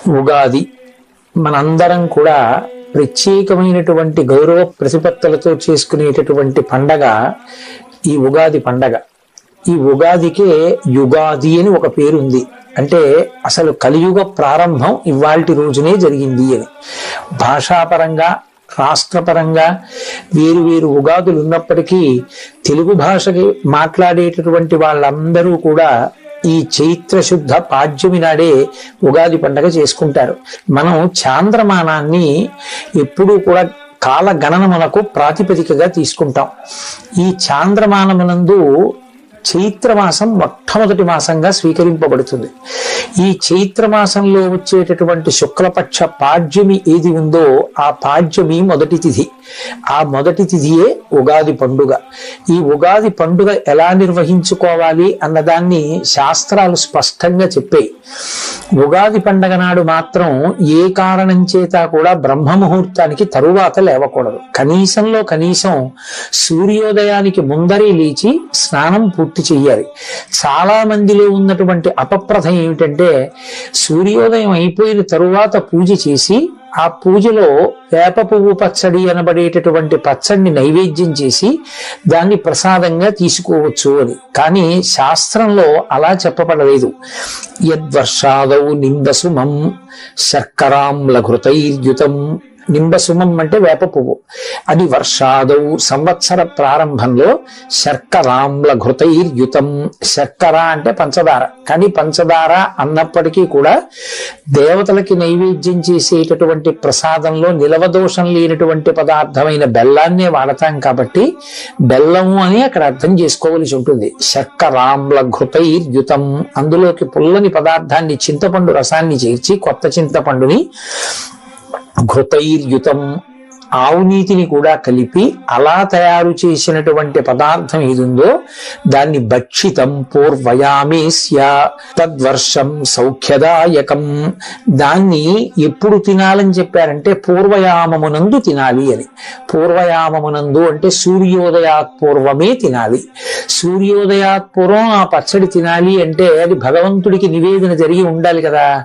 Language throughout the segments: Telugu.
ఉగాది మనందరం కూడా ప్రత్యేకమైనటువంటి గౌరవ ప్రతిపత్తులతో చేసుకునేటటువంటి పండగ ఈ ఉగాది పండగ. ఈ ఉగాదికే యుగాది అని ఒక పేరు ఉంది. అంటే అసలు కలియుగ ప్రారంభం ఇవాల్టి రోజునే జరిగింది అని. భాషాపరంగా రాష్ట్రపరంగా వేరు వేరు ఉగాదులు ఉన్నప్పటికీ తెలుగు భాషకి మాట్లాడేటటువంటి వాళ్ళందరూ కూడా ఈ చైత్ర శుద్ధ పాడ్యమి నాడే ఉగాది పండగ చేసుకుంటారు. మనం చాంద్రమానాన్ని ఎప్పుడూ కూడా కాల గణనమునకు ప్రాతిపదికగా తీసుకుంటాం. ఈ చాంద్రమానమునందు చైత్రమాసం మొట్టమొదటి మాసంగా స్వీకరింపబడుతుంది. ఈ చైత్రమాసంలో వచ్చేటటువంటి శుక్లపక్ష పాడ్యమి ఏది ఉందో ఆ పాడ్యమి మొదటి తిథి. ఆ మొదటి తిథియే ఉగాది పండుగ. ఈ ఉగాది పండుగ ఎలా నిర్వహించుకోవాలి అన్నదాన్ని శాస్త్రాలు స్పష్టంగా చెప్పాయి. ఉగాది పండగ నాడు మాత్రం ఏ కారణం చేత కూడా బ్రహ్మముహూర్తానికి తరువాత లేవకూడదు. కనీసంలో కనీసం సూర్యోదయానికి ముందరే లేచి స్నానం పూర్తి చెయ్యాలి. చాలా మందిలో ఉన్నటువంటి అపప్రథ ఏమిటంటే సూర్యోదయం అయిపోయిన తరువాత పూజ చేసి ఆ పూజలో వేప పువ్వు పచ్చడి అనబడేటటువంటి పచ్చడిని నైవేద్యం చేసి దాన్ని ప్రసాదంగా తీసుకోవచ్చు అని. కానీ శాస్త్రంలో అలా చెప్పబడలేదు. యద్వర్షాదౌ నింబసుమం శర్కరాంలఘృతైర్యుతం. నింబసుమం అంటే వేప పువ్వు. అది వర్షాదౌ సంవత్సర ప్రారంభంలో శర్కరాంల ఘృతైర్యుతం. శర్కర అంటే పంచదార. కానీ పంచదార అన్నప్పటికీ కూడా దేవతలకి నైవేద్యం చేసేటటువంటి ప్రసాదంలో నిలవదోషం లేనటువంటి పదార్థమైన బెల్లాన్నే వాడతాం కాబట్టి బెల్లము అని అక్కడ అర్థం చేసుకోవలసి ఉంటుంది. శర్కరాంల ఘృతైర్యుతం. అందులోకి పుల్లని పదార్థాన్ని చింతపండు రసాన్ని చేర్చి కొత్త చింతపండుని ఘృతైర్యుతం ఆవు నీతిని కూడా కలిపి అలా తయారు చేసినటువంటి పదార్థం ఏదుందో దాన్ని భక్షితం పూర్వయామేస్య తద్వర్షం సౌఖ్యదాయకం. దాన్ని ఎప్పుడు తినాలని చెప్పారంటే పూర్వయామమునందు తినాలి అని. పూర్వయామమునందు అంటే సూర్యోదయాత్ పూర్వమే తినాలి. సూర్యోదయాత్ పూర్వం ఆ పచ్చడి తినాలి అంటే అది భగవంతుడికి నివేదన జరిగి ఉండాలి కదా.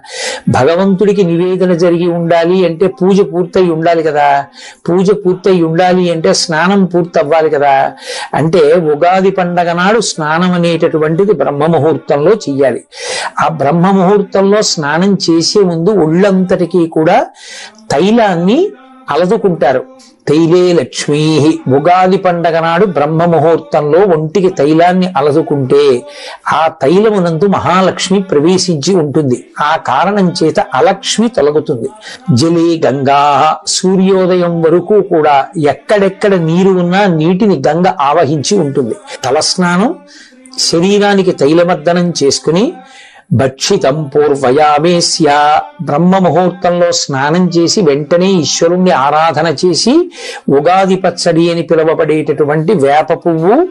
భగవంతుడికి నివేదన జరిగి ఉండాలి అంటే పూజ పూర్తయి ఉండాలి కదా. పూజ పూర్తయి ఉండాలి అంటే స్నానం పూర్తి అవ్వాలి కదా. అంటే ఉగాది పండగ నాడు స్నానం అనేటటువంటిది బ్రహ్మముహూర్తంలో చెయ్యాలి. ఆ బ్రహ్మముహూర్తంలో స్నానం చేసే ముందు ఒళ్ళంతటికీ కూడా తైలాన్ని అలదుకుంటారు. తైలే లక్ష్మీ. ఉగాది పండగ నాడు బ్రహ్మ ముహూర్తంలో ఒంటికి తైలాన్ని అలదుకుంటే ఆ తైలమునందు మహాలక్ష్మి ప్రవేశించి ఉంటుంది. ఆ కారణం చేత అలక్ష్మి తొలగుతుంది. జలే గంగా. సూర్యోదయం వరకు కూడా ఎక్కడెక్కడ నీరు ఉన్నా నీటిని గంగ ఆవహించి ఉంటుంది. తలస్నానం శరీరానికి తైలమర్దనం చేసుకుని భక్షితం పూర్వయామేస్య. బ్రహ్మ ముహూర్తంలో స్నానం చేసి వెంటనే ఈశ్వరుణ్ణి ఆరాధన చేసి ఉగాది పచ్చడి అని పిలువబడేటటువంటి వేప పువ్వు,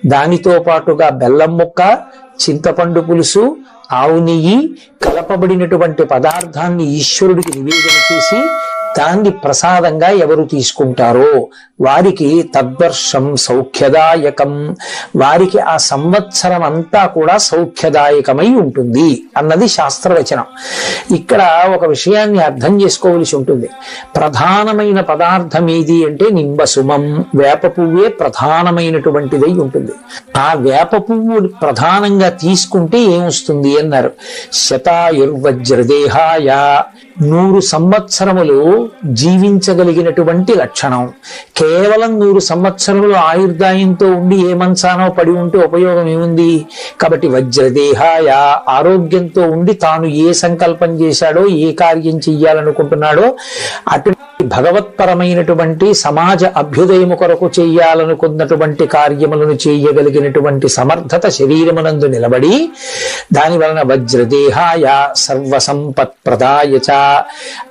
దానితో పాటుగా బెల్లం ముక్క, చింతపండు పులుసు, ఆవు నెయ్యి కలపబడినటువంటి పదార్థాన్ని ఈశ్వరుడికి నివేదన చేసి దాన్ని ప్రసాదంగా ఎవరు తీసుకుంటారో వారికి తద్వర్షం సౌఖ్యదాయకం. వారికి ఆ సంవత్సరం అంతా కూడా సౌఖ్యదాయకమై ఉంటుంది అన్నది శాస్త్రవచనం. ఇక్కడ ఒక విషయాన్ని అర్థం చేసుకోవలసి ఉంటుంది. ప్రధానమైన పదార్థం ఏది అంటే నింబసుమం. వేప పువ్వే ప్రధానమైనటువంటిదై ఉంటుంది. ఆ వేప పువ్వు ప్రధానంగా తీసుకుంటే ఏమొస్తుంది అన్నారు. శతాయుర్వజ్రదేహాయ. 100 సంవత్సరములు జీవించగలిగినటువంటి లక్షణం. కేవలం 100 సంవత్సరములు ఆయుర్దాయంతో ఉండి ఏ మంచానో పడి ఉంటే ఉపయోగం ఏముంది? కాబట్టి వజ్రదేహాయ. ఆరోగ్యంతో ఉండి తాను ఏ సంకల్పం చేశాడో ఏ కార్యం చెయ్యాలనుకుంటున్నాడో అటు భగవత్పరమైనటువంటి సమాజ అభ్యుదయము కొరకు చెయ్యాలనుకున్నటువంటి కార్యములను చేయగలిగినటువంటి సమర్థత శరీరమునందు నిలబడి దాని వలన వజ్రదేహాయ సర్వసంపత్ ప్రదాయచ.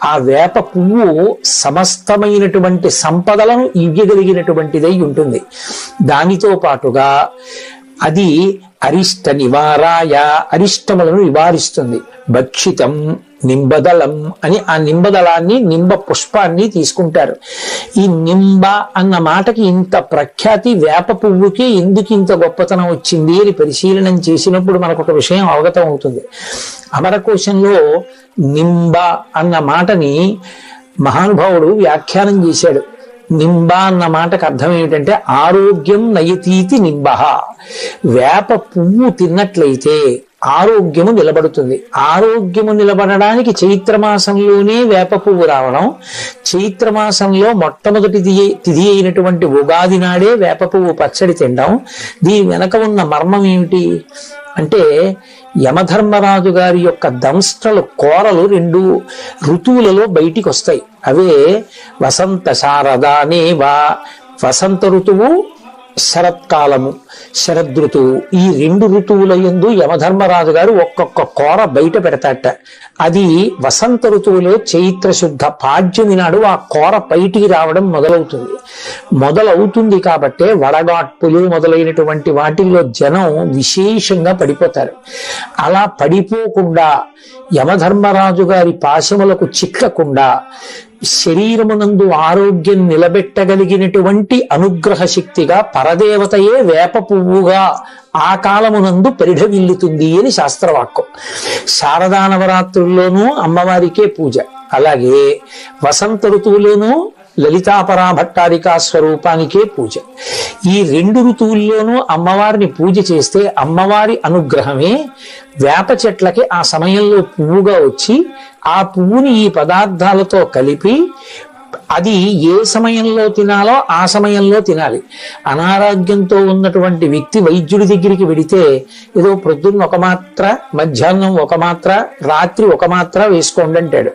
ఆ వేప పువ్వు సమస్తమైనటువంటి సంపదలను ఇవ్వగలిగినటువంటిదై ఉంటుంది. దానితో పాటుగా అది అరిష్ట నివారాయ. అరిష్టములను నివారిస్తుంది. భక్షితం నింబదళం అని ఆ నింబదళాన్ని నింబ పుష్పాన్ని తీసుకుంటారు. ఈ నింబ అన్న మాటకి ఇంత ప్రఖ్యాతి వేప పువ్వుకి ఎందుకు ఇంత గొప్పతనం వచ్చింది అని పరిశీలనం చేసినప్పుడు మనకు ఒక విషయం అవగతం అవుతుంది. అమరకోశంలో నింబ అన్న మాటని మహానుభావుడు వ్యాఖ్యానం చేశాడు. నింబ అన్న మాటకు అర్థం ఏమిటంటే ఆరోగ్యం నయతీతి నింబ. వేప పువ్వు తిన్నట్లయితే ఆరోగ్యము నిలబడుతుంది. ఆరోగ్యము నిలబడడానికి చైత్రమాసంలోనే వేప పువ్వు రావడం, చైత్రమాసంలో మొట్టమొదటి తిథి అయినటువంటి ఉగాది నాడే వేప పువ్వు పచ్చడి తినడం. దీని వెనక ఉన్న మర్మం ఏమిటి అంటే యమధర్మరాజు గారి యొక్క దంష్ట్రలు కోరలు 2 ఋతువులలో బయటికి వస్తాయి. అవే వసంత శారదానేవా, వసంత ఋతువు, శరత్కాలము, శరదృతువు. ఈ 2 ఋతువుల యందు యమధర్మరాజు గారు ఒక్కొక్క కోర బయట పెడతాట. అది వసంత ఋతువులో చైత్ర శుద్ధ పాడ్యమి నాడు ఆ కోర బయటికి రావడం మొదలవుతుంది కాబట్టే వడగాట్పులు మొదలైనటువంటి వాటిల్లో జనం విశేషంగా పడిపోతారు. అలా పడిపోకుండా యమధర్మరాజు గారి పాశములకు చిక్కకుండా శరీరమునందు ఆరోగ్యం నిలబెట్టగలిగినటువంటి అనుగ్రహ శక్తిగా పరదేవతయే వేప పువ్వుగా ఆ కాలమునందు పరిఢవిల్లుతుంది అని శాస్త్రవాక్యం. శారదా నవరాత్రుల్లోనూ అమ్మవారికే పూజ, అలాగే వసంత ఋతువులోనూ లలితాపరా భట్టారికా స్వరూపానికే పూజ. ఈ 2 ఋతువుల్లోనూ అమ్మవారిని పూజ చేస్తే అమ్మవారి అనుగ్రహమే వేప చెట్లకి ఆ సమయంలో పువ్వుగా వచ్చి ఆ పువ్వుని ఈ పదార్థాలతో కలిపి అది ఏ సమయంలో తినాలో ఆ సమయంలో తినాలి. అనారోగ్యంతో ఉన్నటువంటి వ్యక్తి వైద్యుడి దగ్గరికి వెడితే ఏదో ప్రొద్దున్న 1 మాత్ర, మధ్యాహ్నం 1 మాత్ర, రాత్రి 1 మాత్ర వేసుకోండి అంటాడు.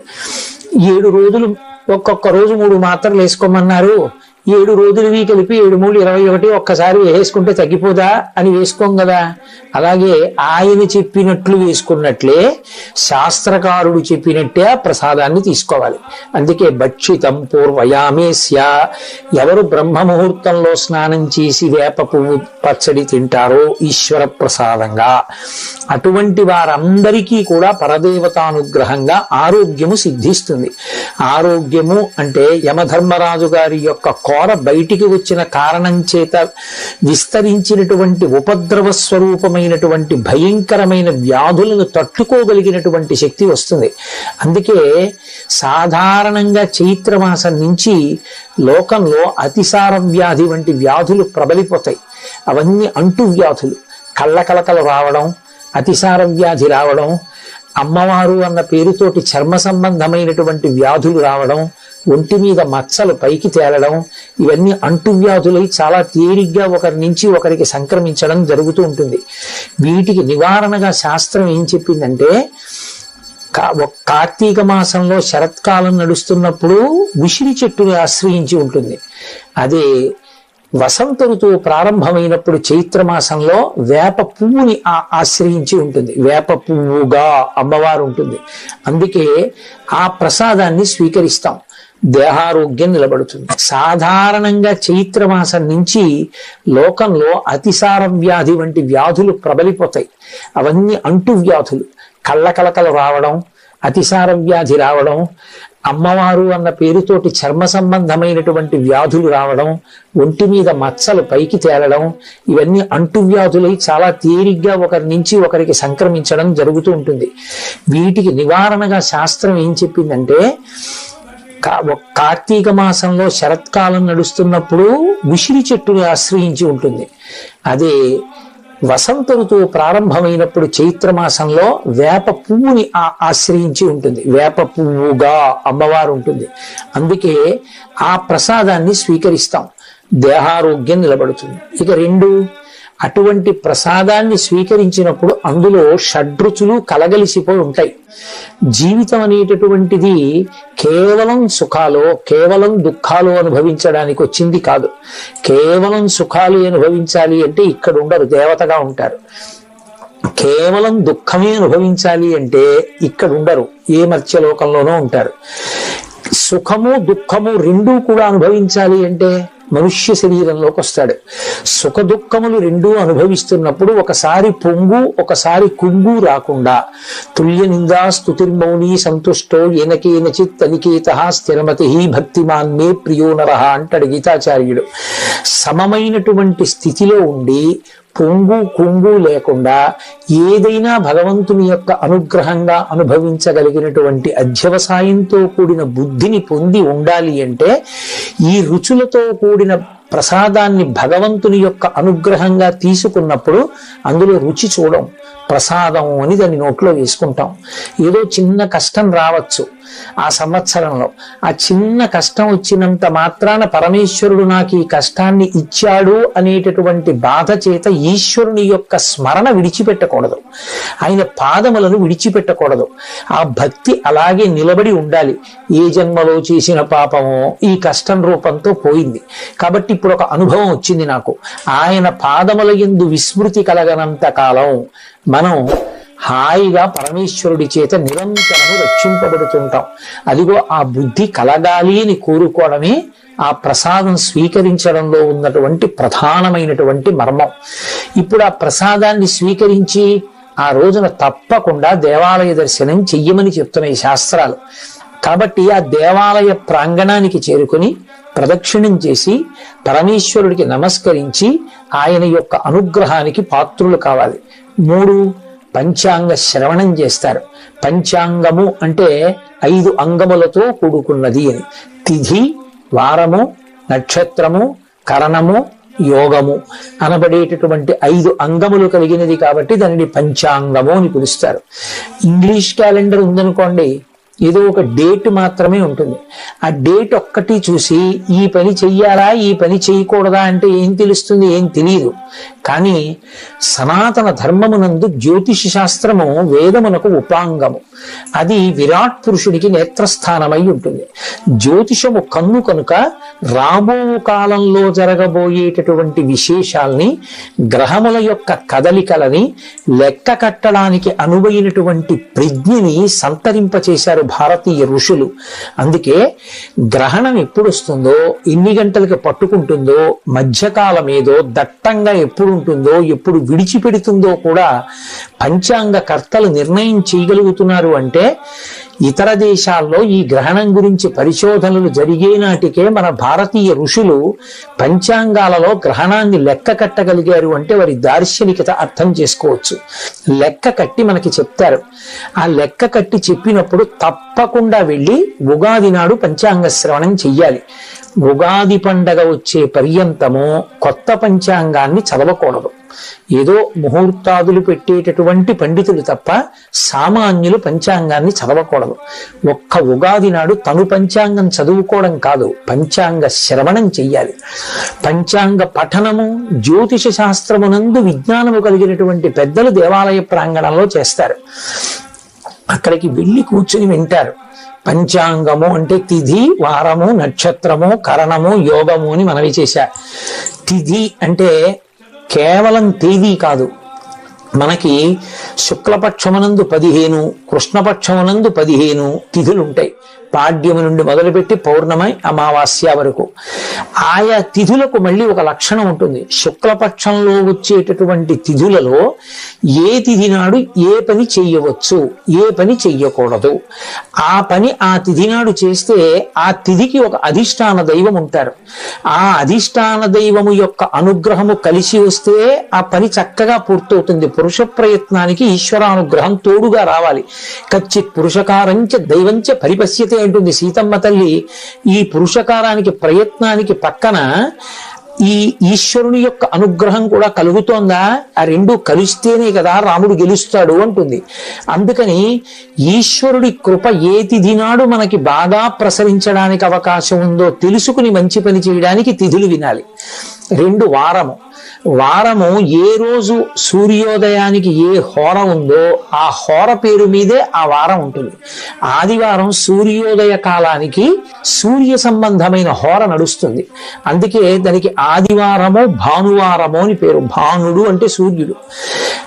7 రోజులు ఒక్కొక్క రోజు 3 మాత్రలు వేసుకోమన్నారు. 7 రోజులవి కలిపి 7 3 21 ఒక్కసారి వేసుకుంటే తగ్గిపోదా అని వేసుకోం కదా. అలాగే ఆయన చెప్పినట్లు వేసుకున్నట్లే శాస్త్రకారుడు చెప్పినట్టే ఆ ప్రసాదాన్ని తీసుకోవాలి. అందుకే భక్షితం పూర్వయామేస్య, ఎవరు బ్రహ్మ ముహూర్తంలో స్నానం చేసి వేప పువ్వు పచ్చడి తింటారో ఈశ్వర ప్రసాదంగా, అటువంటి వారందరికీ కూడా పరదేవతానుగ్రహంగా ఆరోగ్యము సిద్ధిస్తుంది. ఆరోగ్యము అంటే యమధర్మరాజు గారి యొక్క కోర బయటికి వచ్చిన కారణం చేత విస్తరించినటువంటి ఉపద్రవ స్వరూపమైనటువంటి భయంకరమైన వ్యాధులను తట్టుకోగలిగినటువంటి శక్తి వస్తుంది. అందుకే సాధారణంగా చైత్రమాసం నుంచి లోకంలో అతిసార వ్యాధి వంటి వ్యాధులు ప్రబలిపోతాయి. అవన్నీ అంటు వ్యాధులు, కళ్ళకలకలు రావడం, అతిసార వ్యాధి రావడం, అమ్మవారు అన్న పేరుతోటి చర్మ సంబంధమైనటువంటి వ్యాధులు రావడం, ఒంటి మీద మచ్చలు పైకి తేలడం, ఇవన్నీ అంటువ్యాధులై చాలా తేలిగ్గా ఒకరి నుంచి ఒకరికి సంక్రమించడం జరుగుతూ ఉంటుంది. వీటికి నివారణగా శాస్త్రం ఏం చెప్పిందంటే, కార్తీక మాసంలో శరత్కాలం నడుస్తున్నప్పుడు ఉసిరి చెట్టుని ఆశ్రయించి ఉంటుంది. అదే వసంత ఋతువు ప్రారంభమైనప్పుడు చైత్రమాసంలో వేప పువ్వుని ఆశ్రయించి ఉంటుంది. వేప పువ్వుగా అమ్మవారు ఉంటుంది. అందుకే ఆ ప్రసాదాన్ని స్వీకరిస్తాం. దేహారోగ్యం నిలబడుతుంది. సాధారణంగా చైత్రమాసం నుంచి లోకంలో అతిసార వ్యాధి వంటి వ్యాధులు ప్రబలిపోతాయి. అవన్నీ అంటు వ్యాధులు, కళ్ళకలకలు రావడం, అతిసార వ్యాధి రావడం, అమ్మవారు అన్న పేరుతోటి చర్మ సంబంధమైనటువంటి వ్యాధులు రావడం, ఒంటి మీద మచ్చలు పైకి తేలడం, ఇవన్నీ అంటువ్యాధులై చాలా తేలిగ్గా ఒకరి నుంచి ఒకరికి సంక్రమించడం జరుగుతూ ఉంటుంది. వీటికి నివారణగా శాస్త్రం ఏం చెప్పిందంటే, కార్తీక మాసంలో శరత్కాలం నడుస్తున్నప్పుడు ఉసిరి చెట్టుని ఆశ్రయించి ఉంటుంది. అదే వసంత ఋతువు ప్రారంభమైనప్పుడు చైత్రమాసంలో వేప పువ్వుని ఆశ్రయించి ఉంటుంది. వేప పువ్వుగా అమ్మవారు ఉంటుంది. అందుకే ఆ ప్రసాదాన్ని స్వీకరిస్తాం. దేహారోగ్యం నిలబడుతుంది. ఇక 2, అటువంటి ప్రసాదాన్ని స్వీకరించినప్పుడు అందులో షడ్రుచులు కలగలిసిపోయి ఉంటాయి. జీవితం అనేటటువంటిది కేవలం సుఖాలు, కేవలం దుఃఖాలు అనుభవించడానికి వచ్చింది కాదు. కేవలం సుఖాలు అనుభవించాలి అంటే ఇక్కడ ఉండరు, దేవతగా ఉంటారు. కేవలం దుఃఖమే అనుభవించాలి అంటే ఇక్కడ ఉండరు, ఏ మర్త్యలోకంలోనూ ఉంటారు. సుఖము దుఃఖము 2 కూడా అనుభవించాలి అంటే మనుష్య శరీరంలోకి వస్తాడు. సుఖ దుఃఖములు రెండూ అనుభవిస్తున్నప్పుడు ఒకసారి పొంగు ఒకసారి కుంగు రాకుండా తుల్య నిందా స్తుతిర్మౌని సంతుష్టో ఏనకేనచిత్ అనికేత స్థిరమతి భక్తిమాన్ మే ప్రియో నరః అంటాడు గీతాచార్యుడు. సమమైనటువంటి స్థితిలో ఉండి పొంగు కుంగు లేకుండా ఏదైనా భగవంతుని యొక్క అనుగ్రహంగా అనుభవించగలిగినటువంటి అధ్యవసాయంతో కూడిన బుద్ధిని పొంది ఉండాలి అంటే ఈ రుచులతో కూడిన ప్రసాదాన్ని భగవంతుని యొక్క అనుగ్రహంగా తీసుకున్నప్పుడు అందులో రుచి చూడం, ప్రసాదం అని దాన్ని నోట్లో వేసుకుంటాం. ఏదో చిన్న కష్టం రావచ్చు ఆ సంవత్సరంలో, ఆ చిన్న కష్టం వచ్చినంత మాత్రాన పరమేశ్వరుడు నాకు ఈ కష్టాన్ని ఇచ్చాడు అనేటటువంటి బాధ చేత ఈశ్వరుని యొక్క స్మరణ విడిచిపెట్టకూడదు, ఆయన పాదములను విడిచిపెట్టకూడదు. ఆ భక్తి అలాగే నిలబడి ఉండాలి. ఏ జన్మలో చేసిన పాపమో ఈ కష్టం రూపంతో పోయింది కాబట్టి ఇప్పుడు ఒక అనుభవం వచ్చింది నాకు, ఆయన పాదముల యందు విస్మృతి కలగనంత కాలం మనం హాయిగా పరమేశ్వరుడి చేత నిరంతరము రక్షింపబడుతుంటాం. అదిగో ఆ బుద్ధి కలగాలి అని కోరుకోవడమే ఆ ప్రసాదం స్వీకరించడంలో ఉన్నటువంటి ప్రధానమైనటువంటి మర్మం. ఇప్పుడు ఆ ప్రసాదాన్ని స్వీకరించి ఆ రోజున తప్పకుండా దేవాలయ దర్శనం చెయ్యమని చెప్తున్నాయి శాస్త్రాలు. కాబట్టి ఆ దేవాలయ ప్రాంగణానికి చేరుకుని ప్రదక్షిణం చేసి పరమేశ్వరుడికి నమస్కరించి ఆయన యొక్క అనుగ్రహానికి పాత్రులు కావాలి. 3 పంచాంగ శ్రవణం చేస్తారు. పంచాంగము అంటే 5 అంగములతో కూడుకున్నది అని. తిథి, వారము, నక్షత్రము, కరణము, యోగము అనబడేటటువంటి 5 అంగములు కలిగినది కాబట్టి దానిని పంచాంగము అని పిలుస్తారు. ఇంగ్లీష్ క్యాలెండర్ ఉందనుకోండి, ఏదో ఒక డేట్ మాత్రమే ఉంటుంది. ఆ డేట్ ఒక్కటి చూసి ఈ పని చెయ్యాలా ఈ పని చేయకూడదా అంటే ఏం తెలుస్తుంది? ఏం తెలియదు. కానీ సనాతన ధర్మమునందు జ్యోతిష శాస్త్రము వేదమునకు ఉపాంగము. అది విరాట్ పురుషుడికి నేత్రస్థానమై ఉంటుంది. జ్యోతిషము కన్ను కనుక రాబో కాలంలో జరగబోయేటటువంటి విశేషాల్ని, గ్రహముల యొక్క కదలికలని లెక్క కట్టడానికి అనువైనటువంటి ప్రజ్ఞని సంతరింపచేశారు భారతీయ ఋషులు. అందుకే గ్రహణం ఎప్పుడు వస్తుందో, ఎన్ని గంటలకి పట్టుకుంటుందో, మధ్యకాలం ఏదో, దట్టంగా ఎప్పుడు ఉంటుందో, ఎప్పుడు విడిచిపెడుతుందో కూడా పంచాంగ కర్తలు నిర్ణయం చేయగలుగుతున్నారు. అంటే ఇతర దేశాల్లో ఈ గ్రహణం గురించి పరిశోధనలు జరిగే నాటికే మన భారతీయ ఋషులు పంచాంగాలలో గ్రహణాన్ని లెక్క కట్టగలిగారు అంటే వారి దార్శనికత అర్థం చేసుకోవచ్చు. లెక్క కట్టి మనకి చెప్తారు. ఆ లెక్క కట్టి చెప్పినప్పుడు తప్పకుండా వెళ్ళి ఉగాది నాడు పంచాంగ శ్రవణం చెయ్యాలి. ఉగాది పండగ వచ్చే పర్యంతము కొత్త పంచాంగాన్ని చదవకూడదు. ఏదో ముహూర్తాదులు పెట్టేటటువంటి పండితులు తప్ప సామాన్యులు పంచాంగాన్ని చదవకూడదు. ఒక్క ఉగాది నాడు తను పంచాంగం చదువుకోవడం కాదు, పంచాంగ శ్రవణం చెయ్యాలి. పంచాంగ పఠనము జ్యోతిష శాస్త్రమునందు విజ్ఞానము కలిగినటువంటి పెద్దలు దేవాలయ ప్రాంగణంలో చేస్తారు. అక్కడికి వెళ్ళి కూర్చుని వింటారు. పంచాంగము అంటే తిథి, వారము, నక్షత్రము, కరణము, యోగము అని మనవి చేశారు. తిథి అంటే కేవలం తేదీ కాదు. మనకి శుక్లపక్షమునందు 15, కృష్ణపక్షమునందు 15 తిథులుంటాయి. పాడ్యము నుండి మొదలుపెట్టి పౌర్ణమి, అమావాస్య వరకు. ఆయా తిథులకు మళ్ళీ ఒక లక్షణం ఉంటుంది. శుక్లపక్షంలో వచ్చేటటువంటి తిథులలో ఏ తిథి నాడు ఏ పని చెయ్యవచ్చు, ఏ పని చెయ్యకూడదు. ఆ పని ఆ తిథి నాడు చేస్తే ఆ తిథికి ఒక అధిష్టాన దైవం ఉంటారు. ఆ అధిష్టాన దైవము యొక్క అనుగ్రహము కలిసి వస్తే ఆ పని చక్కగా పూర్తవుతుంది. పురుష ప్రయత్నానికి ఈశ్వరానుగ్రహం తోడుగా రావాలి. కచ్చిత్ పురుషకారంచ దైవంచ పరిపశ్యతే అంటుంది సీతమ్మ తల్లి. ఈ పురుషకారానికి ప్రయత్నానికి పక్కన ఈ ఈశ్వరుని యొక్క అనుగ్రహం కూడా కలుగుతోందా? ఆ రెండు కలిస్తేనే కదా రాముడు గెలుస్తాడు అంటుంది. అందుకని ఈశ్వరుడి కృప ఏ తిథి నాడు మనకి బాగా ప్రసరించడానికి అవకాశం ఉందో తెలుసుకుని మంచి పని చేయడానికి తిథులు వినాలి. 2 వారము. వారము ఏ రోజు సూర్యోదయానికి ఏ హోర ఉందో ఆ హోర పేరు మీదే ఆ వారం ఉంటుంది. ఆదివారం సూర్యోదయ కాలానికి సూర్య సంబంధమైన హోర నడుస్తుంది. అందుకే దానికి ఆదివారము భానువారము అని పేరు. భానుడు అంటే సూర్యుడు.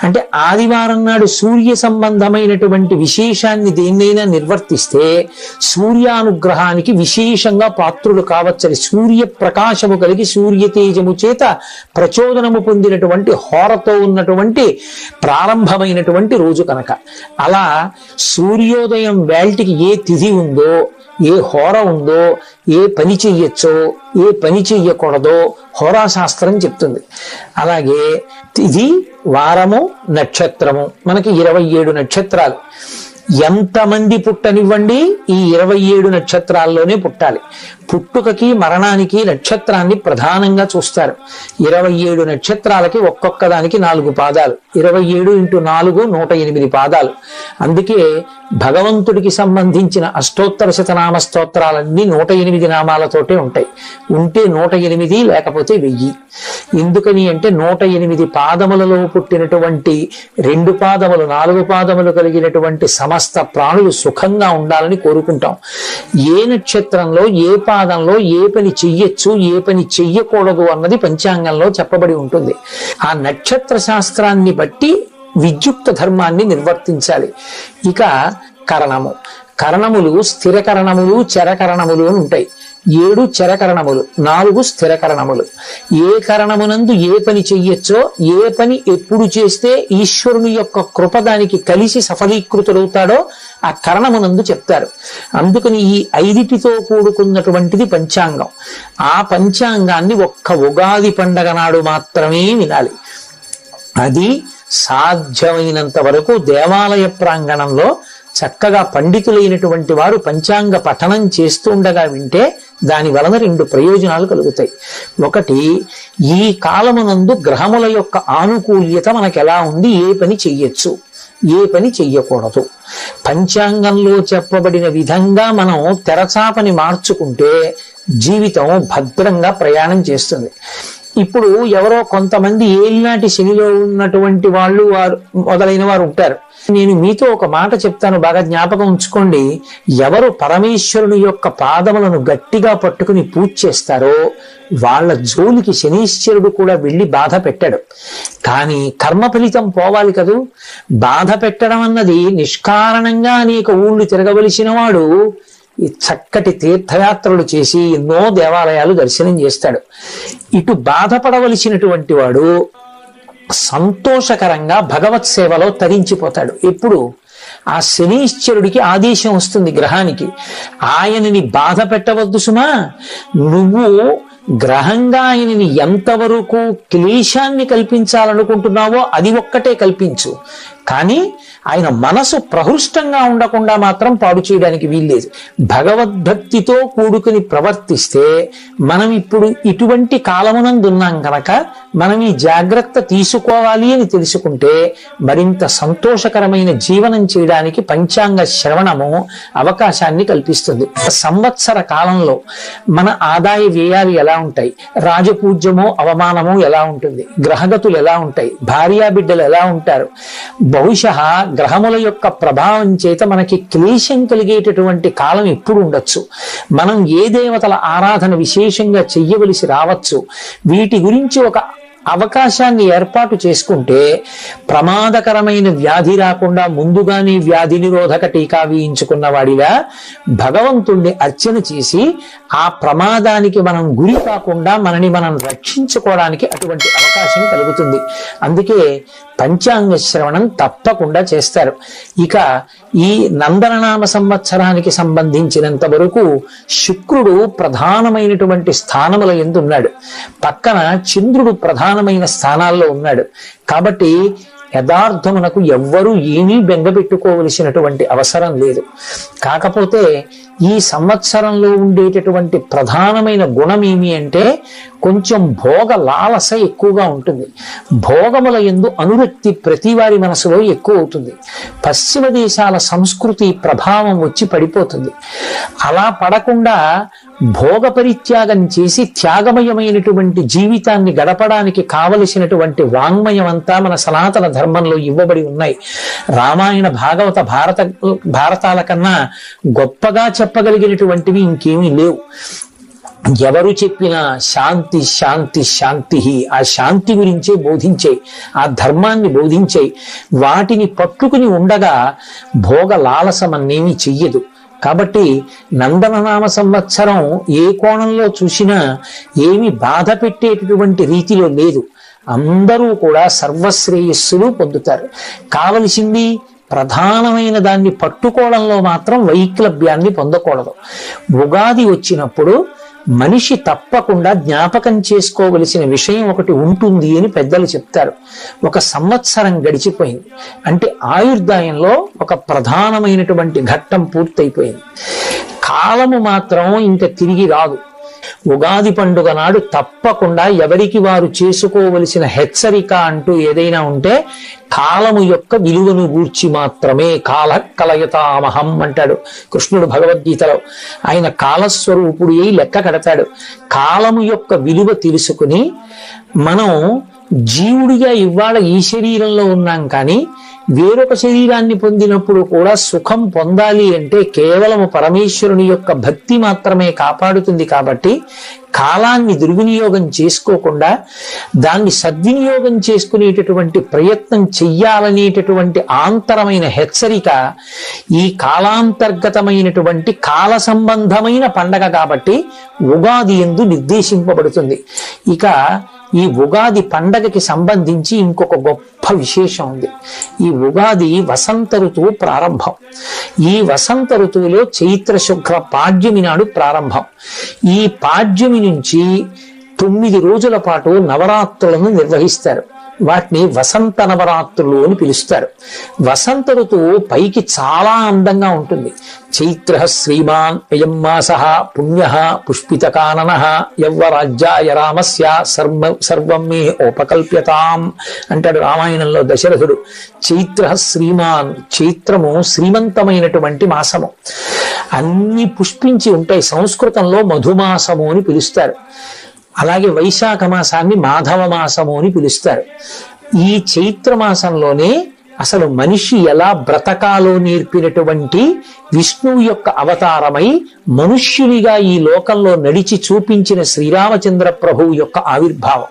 అంటే ఆదివారం నాడు సూర్య సంబంధమైనటువంటి విశేషాన్ని దేన్నైనా నిర్వర్తిస్తే సూర్యానుగ్రహానికి విశేషంగా పాత్రులు కావచ్చని, సూర్య ప్రకాశము కలిగి సూర్య తేజము చేత ప్రచోదనము పొందినటువంటి హోరతో ఉన్నటువంటి ప్రారంభమైనటువంటి రోజు కనుక. అలా సూర్యోదయం వేల్టికి ఏ తిథి ఉందో, ఏ హోర ఉందో, ఏ పని చెయ్యొచ్చో ఏ పని చెయ్యకూడదో హోరాశాస్త్రం చెప్తుంది. అలాగే తిథి, వారము, నక్షత్రము, మనకి 27 నక్షత్రాలు. ఎంతమంది పుట్టనివ్వండి ఈ 27 నక్షత్రాల్లోనే పుట్టాలి. పుట్టుకకి మరణానికి నక్షత్రాన్ని ప్రధానంగా చూస్తారు. 27 నక్షత్రాలకి ఒక్కొక్క దానికి 4 పాదాలు. 27 × 4 108 పాదాలు. అందుకే భగవంతుడికి సంబంధించిన అష్టోత్తర శతనామ స్తోత్రాలన్నీ 108 నామాలతోటే ఉంటాయి. ఉంటే 108, లేకపోతే 1000. ఎందుకని అంటే 108 పాదములలో పుట్టినటువంటి 2 పాదములు 4 పాదములు కలిగినటువంటి సమస్త ప్రాణులు సుఖంగా ఉండాలని కోరుకుంటాం. ఏ నక్షత్రంలో ఏ పాదంలో ఏ పని చెయ్యొచ్చు ఏ పని చెయ్యకూడదు అన్నది పంచాంగంలో చెప్పబడి ఉంటుంది. ఆ నక్షత్ర శాస్త్రాన్ని బట్టి విద్యుక్త ధర్మాన్ని నిర్వర్తించాలి. ఇక కరణము. కరణములు స్థిర కరణములు చరకరణములు అని ఉంటాయి. 7 చరకరణములు, 4 స్థిర కరణములు. ఏ కరణమునందు ఏ పని చెయ్యొచ్చో, ఏ పని ఎప్పుడు చేస్తే ఈశ్వరుని యొక్క కృప దానికి కలిసి సఫలీకృతుడవుతాడో ఆ కరణమునందు చెప్తారు. అందుకని ఈ 5టితో కూడుకున్నటువంటిది పంచాంగం. ఆ పంచాంగాన్ని ఒక్క ఉగాది పండగ నాడు మాత్రమే వినాలి. అది సాధ్యమైనంత వరకు దేవాలయ ప్రాంగణంలో చక్కగా పండితులైనటువంటి వారు పంచాంగ పఠనం చేస్తుండగా వింటే దాని వలన 2 ప్రయోజనాలు కలుగుతాయి. ఒకటి, ఈ కాలమునందు గ్రహముల యొక్క ఆనుకూల్యత మనకు ఎలా ఉంది, ఏ పని చెయ్యొచ్చు ఏ పని చెయ్యకూడదు. పంచాంగంలో చెప్పబడిన విధంగా మనం తెరచాపని మార్చుకుంటే జీవితం భద్రంగా ప్రయాణం చేస్తుంది. ఇప్పుడు ఎవరో కొంతమంది ఏలినాటి శనిలో ఉన్నటువంటి వాళ్ళు వారు మొదలైన వారు ఉంటారు. నేను మీతో ఒక మాట చెప్తాను, బాగా జ్ఞాపకం ఉంచుకోండి. ఎవరు పరమేశ్వరుని యొక్క పాదములను గట్టిగా పట్టుకుని పూజ చేస్తారో వాళ్ళ జోలికి శనీశ్వరుడు కూడా వెళ్ళి బాధ పెట్టాడు. కానీ కర్మ ఫలితం పోవాలి కదూ. బాధ పెట్టడం అన్నది నిష్కారణంగా అనేక ఊళ్ళు తిరగవలసిన వాడు ఈ చక్కటి తీర్థయాత్రలు చేసి ఎన్నో దేవాలయాలు దర్శనం చేస్తాడు. ఇటు బాధపడవలసినటువంటి వాడు సంతోషకరంగా భగవత్ సేవలో తరించిపోతాడు. ఎప్పుడు ఆ శనీశ్వరుడికి ఆదేశం వస్తుంది గ్రహానికి, ఆయనని బాధ పెట్టవద్దు సుమా, నువ్వు గ్రహంగా ఆయనని ఎంతవరకు క్లేశాన్ని కల్పించాలనుకుంటున్నావో అది ఒక్కటే కల్పించు, కానీ ఆయన మనసు ప్రహృష్టంగా ఉండకుండా మాత్రం పాడు చేయడానికి వీల్లేదు. భగవద్భక్తితో కూడుకుని ప్రవర్తిస్తే మనం ఇప్పుడు ఇటువంటి కాలమునందున్నాం కనుక మనం ఈ జాగ్రత్త తీసుకోవాలి అని తెలుసుకుంటే మరింత సంతోషకరమైన జీవనం చేయడానికి పంచాంగ శ్రవణము అవకాశాన్ని కల్పిస్తుంది. సంవత్సర కాలంలో మన ఆదాయ వ్యయాలు ఎలా ఉంటాయి, రాజపూజ్యమో అవమానమో ఎలా ఉంటుంది, గ్రహగతులు ఎలా ఉంటాయి, భార్యాబిడ్డలు ఎలా ఉంటారు, బహుశా గ్రహముల యొక్క ప్రభావం చేత మనకి క్లేశం కలిగేటటువంటి కాలం ఎప్పుడు ఉండొచ్చు, మనం ఏ దేవతల ఆరాధన విశేషంగా చెయ్యవలసి రావచ్చు, వీటి గురించి ఒక అవకాశాన్ని ఏర్పాటు చేసుకుంటే ప్రమాదకరమైన వ్యాధి రాకుండా ముందుగానే వ్యాధి నిరోధక టీకా వేయించుకున్న వాడిగా భగవంతుణ్ణి అర్చన చేసి ఆ ప్రమాదానికి మనం గురి కాకుండా మనని మనం రక్షించుకోవడానికి అటువంటి అవకాశం కలుగుతుంది. అందుకే పంచాంగ శ్రవణం తప్పకుండా చేస్తారు. ఇక ఈ నందననామ సంవత్సరానికి సంబంధించినంత వరకు శుక్రుడు ప్రధానమైనటువంటి స్థానముల యందు ఉన్నాడు, పక్కన చంద్రుడు ప్రధానమైన స్థానాల్లో ఉన్నాడు. కాబట్టి యథార్థమునకు ఎవ్వరూ ఏమీ బెంగపెట్టుకోవలసినటువంటి అవసరం లేదు. కాకపోతే ఈ సంవత్సరంలో ఉండేటటువంటి ప్రధానమైన గుణం ఏమి అంటే కొంచెం భోగ లాలస ఎక్కువగా ఉంటుంది. భోగముల యందు అనురక్తి ప్రతి వారి మనసులో ఎక్కువ అవుతుంది. పశ్చిమ దేశాల సంస్కృతి ప్రభావం వచ్చి పడిపోతుంది. అలా పడకుండా భోగ పరిత్యాగం చేసి త్యాగమయమైనటువంటి జీవితాన్ని గడపడానికి కావలసినటువంటి వాంగ్మయం అంతా మన సనాతన ధర్మంలో ఇవ్వబడి ఉన్నాయి. రామాయణ భారతాల కన్నా గొప్పగా చెప్పగలిగినటువంటివి ఇంకేమీ లేవు. ఎవరు చెప్పినా శాంతి శాంతి శాంతి, ఆ శాంతి గురించే బోధించే, ఆ ధర్మాన్ని బోధించే. వాటిని పట్టుకుని ఉండగా భోగ లాలసమన్నేమీ చెయ్యదు. కాబట్టి నందననామ సంవత్సరం ఏ కోణంలో చూసినా ఏమి బాధ పెట్టేటటువంటి రీతిలో లేదు. అందరూ కూడా సర్వశ్రేయస్సులు పొందుతారు. కావలసింది ప్రధానమైన దాన్ని పట్టుకోవడంలో మాత్రం వైక్లభ్యాన్ని పొందకూడదు. ఉగాది వచ్చినప్పుడు మనిషి తప్పకుండా జ్ఞాపకం చేసుకోవలసిన విషయం ఒకటి ఉంటుంది అని పెద్దలు చెప్తారు. ఒక సంవత్సరం గడిచిపోయింది అంటే ఆయుర్దాయంలో ఒక ప్రధానమైనటువంటి ఘట్టం పూర్తయిపోయింది. కాలము మాత్రం ఇంకా తిరిగి రాదు. ఉగాది పండుగ నాడు తప్పకుండా ఎవరికి వారు చేసుకోవలసిన హెచ్చరిక అంటూ ఏదైనా ఉంటే కాలము యొక్క విలువను గూర్చి మాత్రమే. కాల కలయతామహం అంటాడు కృష్ణుడు భగవద్గీతలో. ఆయన కాలస్వరూపుడు అయి లెక్క కడతాడు. కాలము యొక్క విలువ తెలుసుకుని మనం జీవుడిగా ఇవాళ ఈ శరీరంలో ఉన్నాం, కానీ వేరొక శరీరాన్ని పొందినప్పుడు కూడా సుఖం పొందాలి అంటే కేవలము పరమేశ్వరుని యొక్క భక్తి మాత్రమే కాపాడుతుంది. కాబట్టి కాలాన్ని దుర్వినియోగం చేసుకోకుండా దాన్ని సద్వినియోగం చేసుకునేటటువంటి ప్రయత్నం చెయ్యాలనేటటువంటి ఆంతరమైన హెచ్చరిక ఈ కాలాంతర్గతమైనటువంటి కాల సంబంధమైన పండగ కాబట్టి ఉగాది యందు నిర్దేశింపబడుతుంది. ఇక ఈ ఉగాది పండగకి సంబంధించి ఇంకొక గొప్ప విశేషం ఉంది. ఈ ఉగాది వసంత ఋతువు ప్రారంభం. ఈ వసంత ఋతువులో చైత్ర శుక్ల పాడ్యమి నాడు ప్రారంభం. ఈ పాడ్యమి నుంచి 9 రోజుల పాటు నవరాత్రులను నిర్వహిస్తారు. వాటిని వసంత నవరాత్రులు అని పిలుస్తారు. వసంత ఋతువు పైకి చాలా అందంగా ఉంటుంది. చైత్ర శ్రీమాన్ అయం మాసః పుణ్యః పుష్పితకాననః యవ్వరాజ్యాయ రామస్య సర్వం మే ఉపకల్ప్యతాం అంటాడు రామాయణంలో దశరథుడు. చైత్ర శ్రీమాన్, చైత్రము శ్రీమంతమైనటువంటి మాసము. అన్ని పుష్పించి ఉంటాయి. సంస్కృతంలో మధుమాసము అని పిలుస్తారు. అలాగే వైశాఖ మాసాన్ని మాధవ మాసము అని పిలుస్తారు. ఈ చైత్ర మాసంలోనే అసలు మనిషి ఎలా బ్రతకాలో నేర్పినటువంటి విష్ణువు యొక్క అవతారమై మనుష్యునిగా ఈ లోకంలో నడిచి చూపించిన శ్రీరామచంద్ర ప్రభువు యొక్క ఆవిర్భావం.